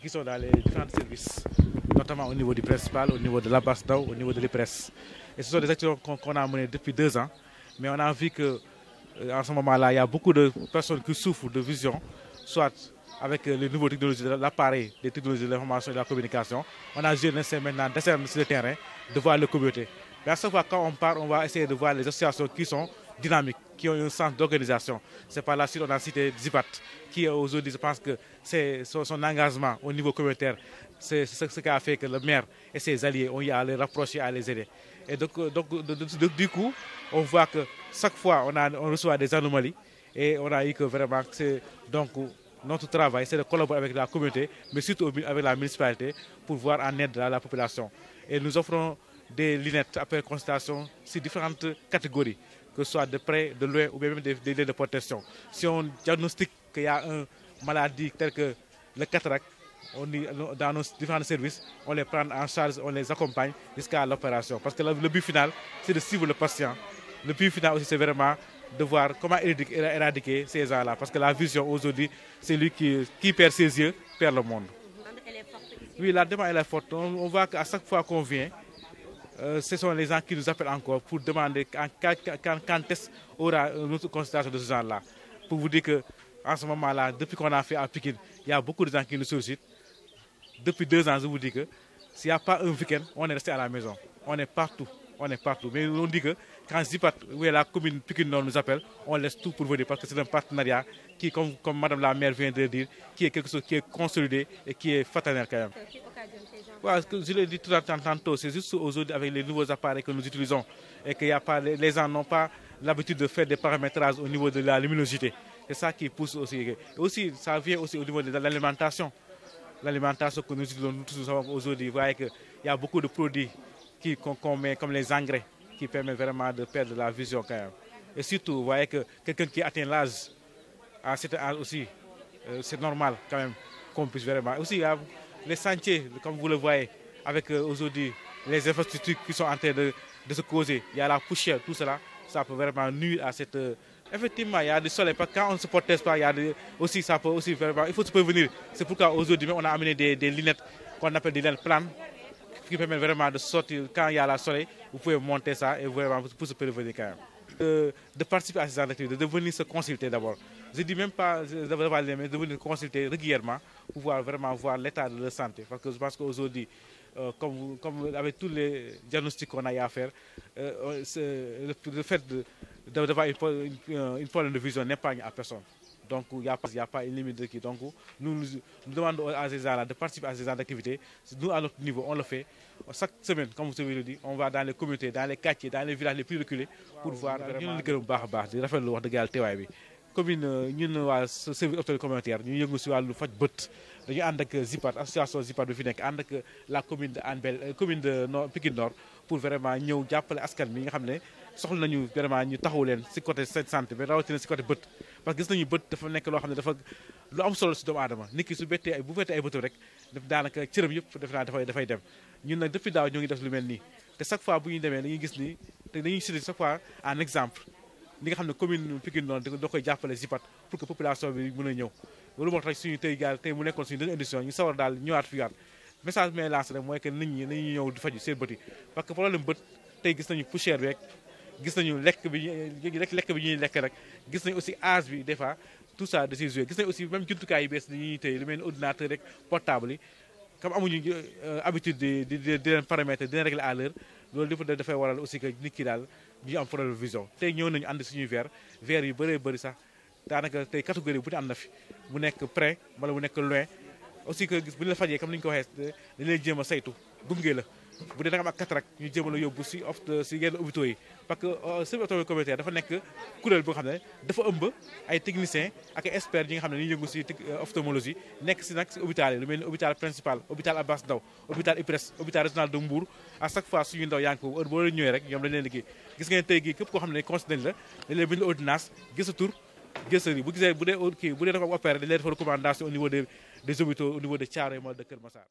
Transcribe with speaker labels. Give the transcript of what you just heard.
Speaker 1: qui sont dans les différents services, notamment au niveau du principal, au niveau de l'Abass Ndao, au niveau de l'IPRES. Et ce sont des actions qu'on a menées depuis 2 ans, mais on a vu que en ce moment-là, il y a beaucoup de personnes qui souffrent de vision, soit avec les nouvelles technologies de l'appareil, des technologies de l'information et de la communication. On a joué maintenant descendre sur le terrain, de voir les communautés. Mais à chaque fois, quand on part, on va essayer de voir les associations qui sont dynamiques, qui ont un sens d'organisation. C'est par la suite on a cité Zipat, qui aujourd'hui, je pense que c'est son engagement au niveau communautaire, c'est ce qui a fait que le maire et ses alliés ont eu à les rapprocher, à les aider. Et donc du coup, on voit que chaque fois, on reçoit des anomalies et on a eu que vraiment, donc notre travail, c'est de collaborer avec la communauté, mais surtout avec la municipalité pour voir en aide à la population. Et nous offrons des lunettes après consultation sur différentes catégories, que ce soit de près, de loin ou même des liens de protection. Si on diagnostique qu'il y a une maladie telle que le cataracte, dans nos différents services, on les prend en charge, on les accompagne jusqu'à l'opération. Parce que le but final, c'est de suivre le patient. Le but final aussi, c'est vraiment de voir comment éradiquer ces gens-là. Parce que la vision aujourd'hui, c'est lui qui perd ses yeux, perd le monde. Oui, la demande elle est forte. On voit qu'à chaque fois qu'on vient, ce sont les gens qui nous appellent encore pour demander quand est-ce aura notre consultation de ce genre-là. Pour vous dire qu'en ce moment-là, depuis qu'on a fait à Pikine, il y a beaucoup de gens qui nous sollicitent. Depuis 2 ans, je vous dis que s'il n'y a pas un week-end, on est resté à la maison. On est partout. On est partout. Mais on dit que quand Zipat, la commune Pikine Nord nous appelle, on laisse tout pour venir parce que c'est un partenariat qui, comme Madame la maire vient de le dire, qui est quelque chose qui est consolidé et qui est fraternel quand même. Ouais, je l'ai dit tout à l'heure tantôt, c'est juste aujourd'hui avec les nouveaux appareils que nous utilisons et que les gens n'ont pas l'habitude de faire des paramétrages au niveau de la luminosité. C'est ça qui pousse aussi. Et aussi, ça vient aussi au niveau de l'alimentation. L'alimentation que nous utilisons aujourd'hui, vous voyez qu'il y a beaucoup de produits qu'on met comme les engrais qui permettent vraiment de perdre la vision quand même. Et surtout, vous voyez que quelqu'un qui atteint l'âge, à cet âge aussi, c'est normal quand même qu'on puisse vraiment. Aussi, il y a les sentiers, comme vous le voyez, avec aujourd'hui les infrastructures qui sont en train de se causer. Il y a la poussière, tout cela, ça peut vraiment nuire à cette... Effectivement, il y a du soleil, parce que quand on ne se protège pas, il y a aussi, ça peut aussi vraiment... Il faut se prévenir. C'est pourquoi aujourd'hui, on a amené des lunettes qu'on appelle des lunettes planes, qui permettent vraiment de sortir, quand il y a le soleil, vous pouvez monter ça et vraiment pour se prévenir quand même. De participer à ces activités, de venir se consulter d'abord. Je ne dis même pas mais de venir consulter régulièrement pour vraiment voir l'état de leur santé. Parce que je pense qu'aujourd'hui, comme avec tous les diagnostics qu'on a eu à faire, le fait d'avoir une problème de vision n'épargne à personne. Donc il n'y a pas une limite de qui. Donc nous demandons à ces gens-là de participer à ces activités. Nous, à notre niveau, on le fait. Chaque semaine, comme vous avez le dit, on va dans les communautés, dans les quartiers, dans les villages les plus reculés pour voir vraiment gërëm bu baax a baax di rafetlu wax dëgg yàlla teewaay bi. Commune ñun waa service hospitalier communautaire ñu yëngu si wàllu faj bët dañu ànd ak Zipat association Zipat bi fi nekk ànd ak la commune de Hann Bel commune de Pikine Nord pour vraiment ñëw jàppale askan bi nga xam ne soxla nañu vraiment ñu taxaw leen si côté santé mais rawatina si côté bët. parce que gis nañu bët dafa nekk loo xam ne dafa lu am solo si doomu aadama nit ki su bettee bu fettee ay bëtam rek daanaka cëram yëpp def naa dafay dem ñun nag depuis daaw ñoo ngi def lu mel nii te chaque fois bu ñu demee dañuy gis ni te dañuy citer chaque fois en exemple li nga xam ne commune Pikine noonu da koy jàppale Zipat pour que population bi mën a ñëw loolu moo tax suñu tey mu nekkoon suñu deuxième édition ñu sawar daal ñëwaat fi message bi may lancé rek mooy que nit ñi nañuy ñëw di faju seen bët yi parce que problème bët tey gis nañu poussière beeg gis nañu lekk bi ñuy lekk rek gis nañu aussi âge bi des fois tout ça da ciy joué gis nañu aussi même jumtukaay yu bees dañuy tey lu mel ni ordinateur rek portable yi comme amuñu habitude di leen paramètres di leen régler à l'heure loolu lépp dafay waral aussi que nit ki daal ñu am problème de vision tey ñëw nañu ànd suñuy verre yu bëree bëri sax daanaka tey catégorie bu ne am na fi mu nekk près wala mu nekk loin aussi que bu ñu la fajee comme ni ñu ko waxee dañ lay jéem a saytu gunge la bu dee da nga am ak cataracte ñu jéem a la yóbbu si yenn hôpitaux yi parce que service hospitalier communautaire dafa nekk kuréel boo xam ne dafa ëmb ay techniciens ak ay experts yi nga xam ne dañuy yëngu si ophtalmologie nekk si nag si hôpital yi lu mel ni hôpital principal hôpital Abass Ndao hôpital IPRES hôpital régional de Mbour à chaque fois suñu ndaw yaa ngi ko heure boo leen ñëwee rek ñoom dañ leen liggéey gis ngeen tey gii képp koo xam ne considéré la dañ leen bind ordonnance gis sa tur gis sa bu gisee bu dee dafa opéré dañ leen def recommandation au niveau des hôpitaux au niveau de Thiaroye wala de Kër Massar